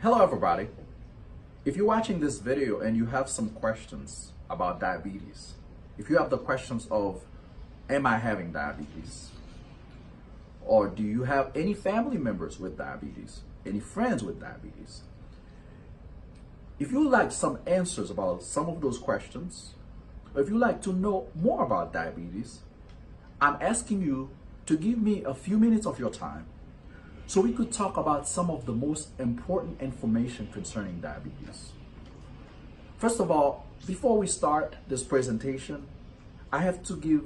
Hello everybody. If you're watching this video and you have some questions about diabetes, if you have the questions of, am I having diabetes? Or do you have any family members with diabetes? Any friends with diabetes? If you would like some answers about some of those questions, or if you'd like to know more about diabetes, I'm asking you to give me a few minutes of your time so we could talk about some of the most important information concerning diabetes. First of all, before we start this presentation, I have to give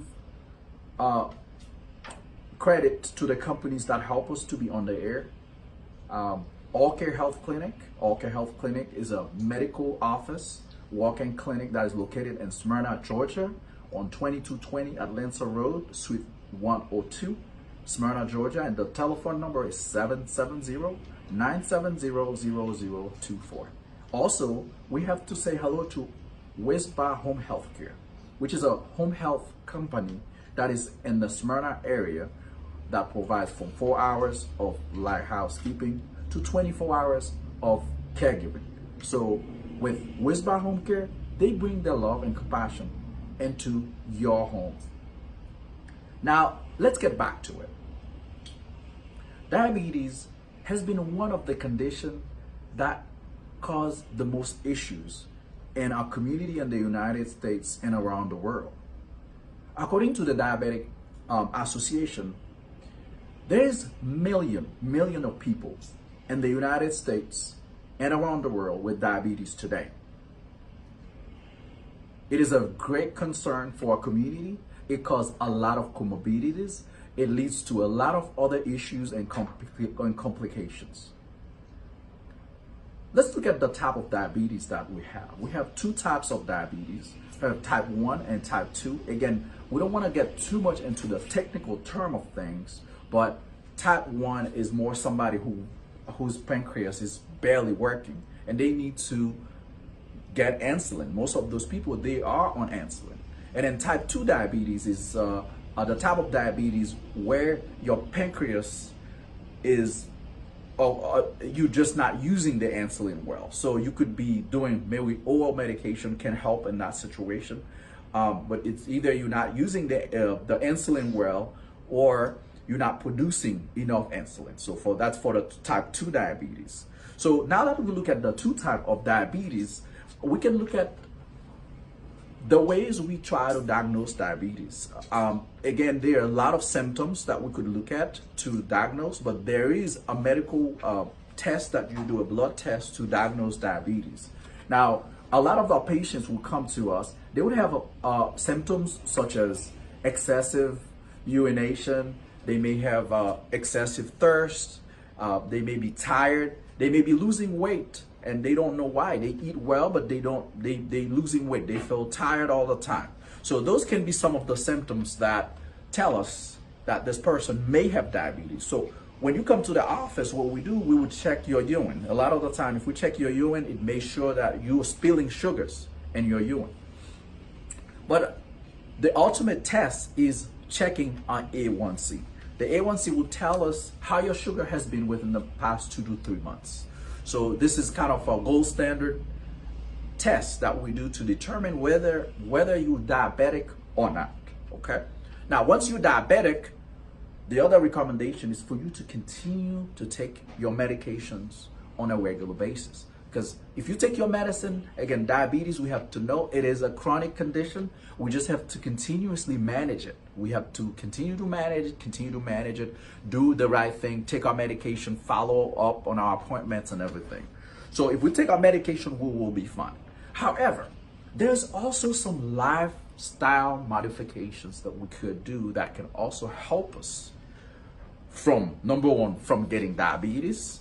credit to the companies that help us to be on the air. All Care Health Clinic. All Care Health Clinic is a medical office, walk-in clinic that is located in Smyrna, Georgia, on 2220 Atlanta Road, Suite 102, Smyrna, Georgia, and the telephone number is 770-970-0024. Also, we have to say hello to Whisper Home Healthcare, which is a home health company that is in the Smyrna area that provides from 4 hours of light housekeeping to 24 hours of caregiving. So with Whisper Home Care, they bring their love and compassion into your home. Now, let's get back to it. Diabetes has been one of the conditions that cause the most issues in our community in the United States and around the world. According to the Diabetic Association, there is million of people in the United States and around the world with diabetes today. It is a great concern for our community. It causes a lot of comorbidities. It leads to a lot of other issues and complications. Let's look at the type of diabetes that we have. We have two types of diabetes. We have type 1 and type 2. Again, we don't want to get too much into the technical term of things, but type 1 is more somebody whose pancreas is barely working and they need to get insulin. Most of those people, they are on insulin. And then type 2 diabetes is the type of diabetes where your pancreas is, you're just not using the insulin well. So you could be doing maybe oral medication can help in that situation. But it's either you're not using the insulin well or you're not producing enough insulin. So that's for the type 2 diabetes. So now that we look at the two type of diabetes, we can look at the ways we try to diagnose diabetes. Again, there are a lot of symptoms that we could look at to diagnose, but there is a medical test that you do, a blood test to diagnose diabetes. Now, a lot of our patients will come to us, they would have symptoms such as excessive urination, they may have excessive thirst, they may be tired, they may be losing weight, and they don't know why. They eat well, but they losing weight. They feel tired all the time. So those can be some of the symptoms that tell us that this person may have diabetes. So when you come to the office, what we do, we would check your urine. A lot of the time, if we check your urine, it may show that you're spilling sugars in your urine. But the ultimate test is checking on A1c. The A1c will tell us how your sugar has been within the past 2 to 3 months. So this is kind of a gold standard test that we do to determine whether you're diabetic or not, okay? Now, once you're diabetic, the other recommendation is for you to continue to take your medications on a regular basis. Because if you take your medicine, again, diabetes, we have to know it is a chronic condition. We just have to continuously manage it. We have to continue to manage it, do the right thing, take our medication, follow up on our appointments and everything. So if we take our medication, we will be fine. However, there's also some lifestyle modifications that we could do that can also help us from, number one, from getting diabetes.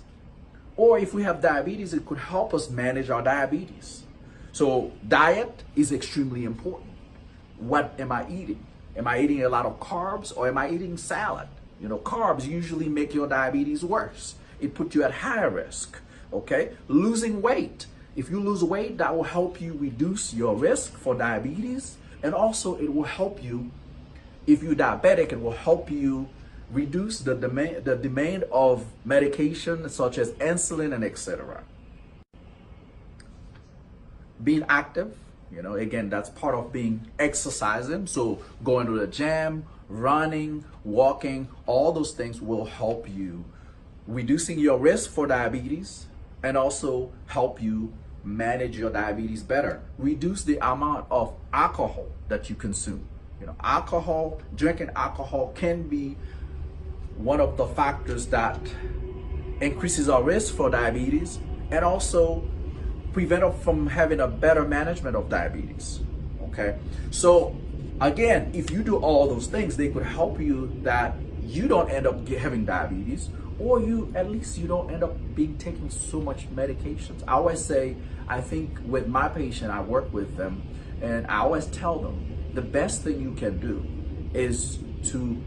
Or if we have diabetes, it could help us manage our diabetes. So diet is extremely important. What am I eating? Am I eating a lot of carbs or am I eating salad? You know, carbs usually make your diabetes worse. It puts you at higher risk, okay? Losing weight. If you lose weight, that will help you reduce your risk for diabetes. And also it will help you, if you're diabetic, it will help you reduce the demand of medication such as insulin and etc. being active. Again, that's part of being exercising. So going to the gym, running, walking, all those things will help you reducing your risk for diabetes and also help you manage your diabetes better. Reduce the amount of alcohol that you consume. Drinking alcohol can be one of the factors that increases our risk for diabetes and also prevent us from having a better management of diabetes. Okay, so again, if you do all those things, they could help you that you don't end up having diabetes, or at least you don't end up taking so much medications. I always say, I think with my patient, I work with them, and I always tell them the best thing you can do is to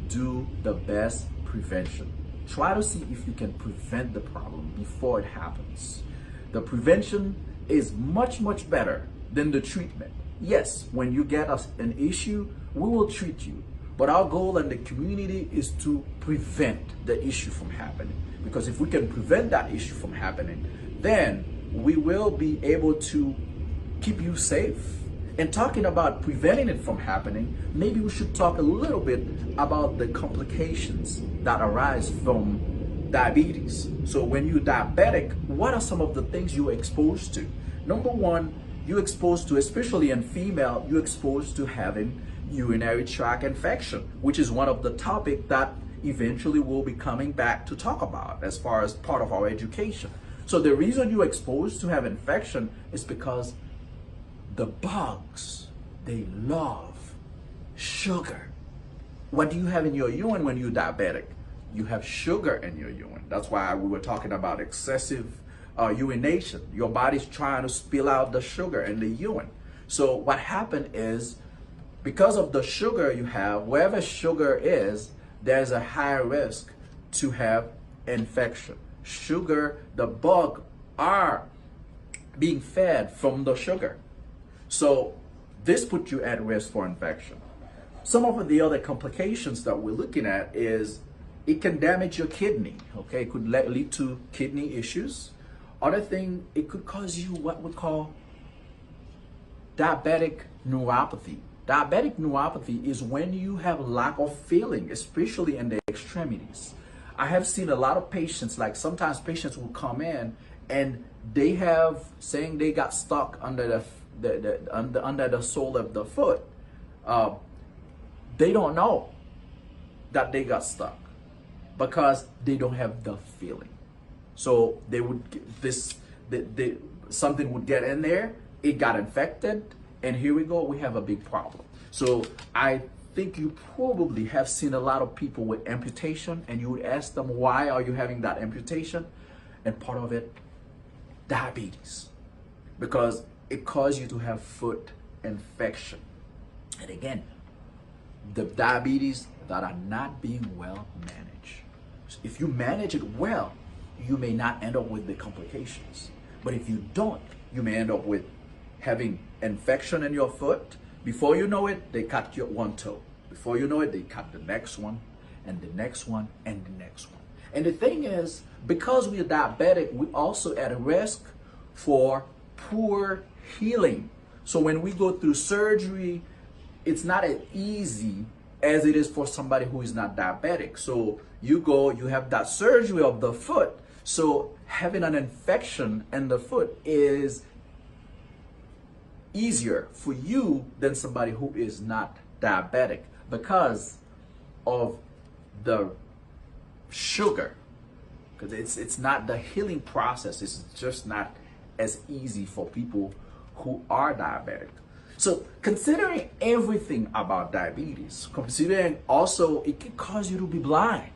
do the best prevention. Try to see if you can prevent the problem before it happens. The prevention is much, much better than the treatment. Yes, when you get an issue, we will treat you. But our goal in the community is to prevent the issue from happening. Because if we can prevent that issue from happening, then we will be able to keep you safe. And talking about preventing it from happening, maybe we should talk a little bit about the complications that arise from diabetes. So when you're diabetic, what are some of the things you're exposed to? Number one, you're exposed to, especially in female, you're exposed to having urinary tract infection, which is one of the topics that eventually we'll be coming back to talk about as far as part of our education. So the reason you're exposed to have infection is because the bugs, they love sugar. What do you have in your urine when you're diabetic? You have sugar in your urine. That's why we were talking about excessive urination. Your body's trying to spill out the sugar in the urine. So what happened is, because of the sugar you have, wherever sugar is, there's a high risk to have infection. Sugar, the bug are being fed from the sugar. So this puts you at risk for infection. Some of the other complications that we're looking at is it can damage your kidney. Okay, it could lead to kidney issues. Other thing, it could cause you what we call diabetic neuropathy. Diabetic neuropathy is when you have lack of feeling, especially in the extremities. I have seen a lot of patients, like sometimes patients will come in and they have saying they got stuck under under the sole of the foot. They don't know that they got stuck because they don't have the feeling. So they would something would get in there, it got infected, and here we go, we have a big problem. So I think you probably have seen a lot of people with amputation, and you would ask them, why are you having that amputation? And part of it, diabetes, because it causes you to have foot infection. And again, the diabetes that are not being well managed. So if you manage it well, you may not end up with the complications. But if you don't, you may end up with having infection in your foot. Before you know it, they cut your one toe. Before you know it, they cut the next one, and the next one, and the next one. And the thing is, because we are diabetic, we also at risk for poor healing. So when we go through surgery, it's not as easy as it is for somebody who is not diabetic. So you have that surgery of the foot. So having an infection in the foot is easier for you than somebody who is not diabetic because of the sugar. Because it's not the healing process. It's just not as easy for people who are diabetic. So considering everything about diabetes, considering also it can cause you to be blind.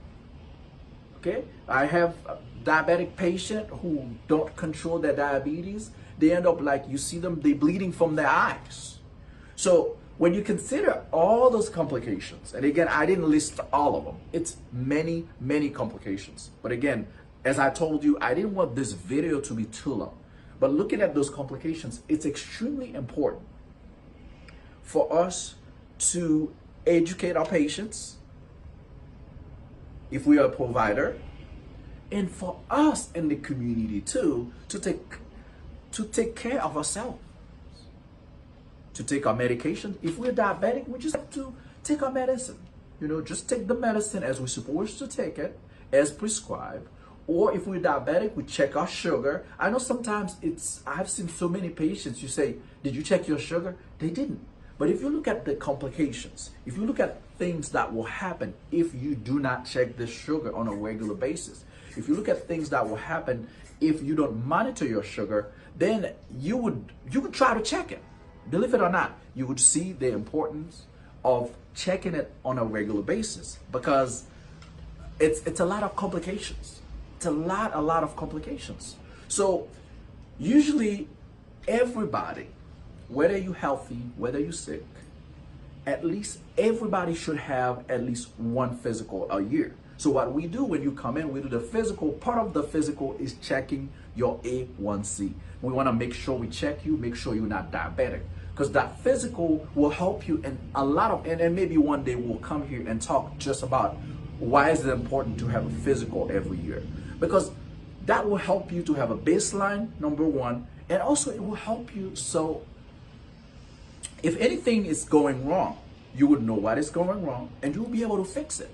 Okay, I have a diabetic patient who don't control their diabetes. They end up like, you see them, they bleeding from their eyes. So when you consider all those complications, and again, I didn't list all of them. It's many, many complications. But again, as I told you, I didn't want this video to be too long. But looking at those complications, it's extremely important for us to educate our patients, if we are a provider, and for us in the community too, to take care of ourselves, to take our medication. If we're diabetic, we just have to take our medicine. You know, just take the medicine as we're supposed to take it, as prescribed. Or if we're diabetic, we check our sugar. I know sometimes I've seen so many patients, you say, did you check your sugar? They didn't. But if you look at the complications, if you look at things that will happen if you do not check the sugar on a regular basis, if you look at things that will happen if you don't monitor your sugar, then you would try to check it. Believe it or not, you would see the importance of checking it on a regular basis, because it's a lot of complications. It's a lot of complications. So usually everybody, whether you're healthy, whether you're sick, at least everybody should have at least one physical a year. So what we do when you come in, we do the physical. Part of the physical is checking your A1c. We want to make sure we check you, make sure you're not diabetic, because that physical will help you in a lot of, and maybe one day we'll come here and talk just about why is it important to have a physical every year, because that will help you to have a baseline, number one, and also it will help you so if anything is going wrong, you would know what is going wrong and you'll be able to fix it.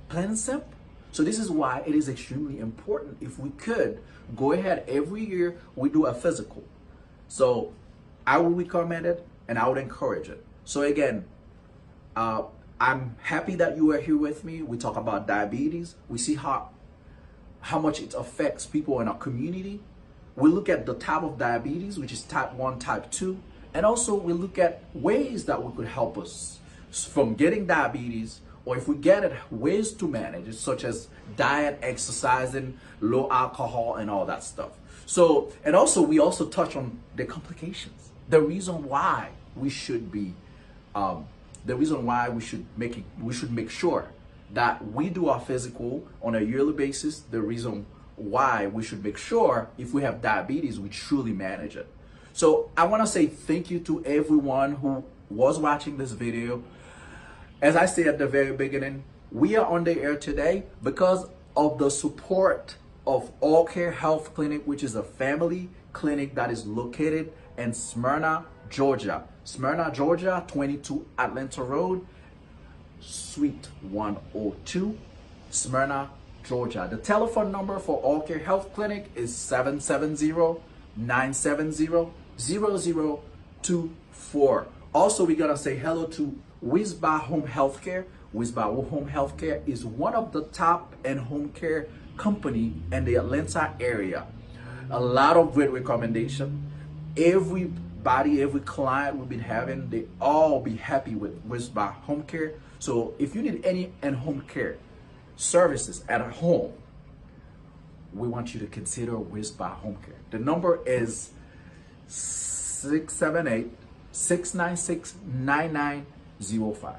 Plain and simple. So this is why it is extremely important, if we could go ahead every year, we do a physical. So I would recommend it and I would encourage it. So again, I'm happy that you are here with me. We talk about diabetes. We see how much it affects people in our community. We look at the type of diabetes, which is type 1, type 2. And also we look at ways that we could help us from getting diabetes, or if we get it, ways to manage it, such as diet, exercising, low alcohol, and all that stuff. So, and also we also touch on the complications, the reason why we should be, we should make sure that we do our physical on a yearly basis. The reason why we should make sure if we have diabetes, we truly manage it. So I want to say thank you to everyone who was watching this video. As I said at the very beginning, we are on the air today because of the support of All Care Health Clinic, which is a family clinic that is located in Smyrna, Georgia. Smyrna, Georgia, 22 Atlanta Road, Suite 102, Smyrna, Georgia. The telephone number for All Care Health Clinic is 770-970-0024. Also, we're gonna say hello to Wisba Home Healthcare. Wisba Home Healthcare is one of the top and home care company in the Atlanta area. A lot of great recommendation. Everybody, every client we've been having, they all be happy with Wisba Home Care. So if you need any in-home care services at home, we want you to consider Wisba Home Care. The number is 678-696-9905.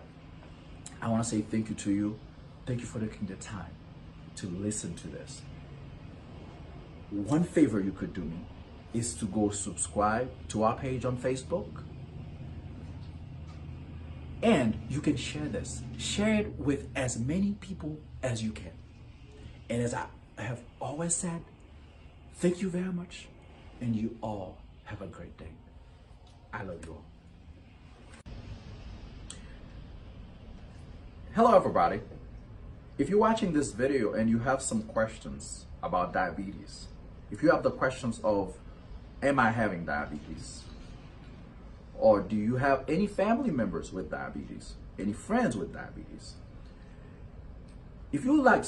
I want to say thank you to you. Thank you for taking the time to listen to this. One favor you could do me is to go subscribe to our page on Facebook. And you can share this. Share it with as many people as you can. And as I have always said, thank you very much. And you all have a great day. I love you all. Hello everybody. If you're watching this video and you have some questions about diabetes, if you have the questions of, am I having diabetes? Or do you have any family members with diabetes? Any friends with diabetes? If you like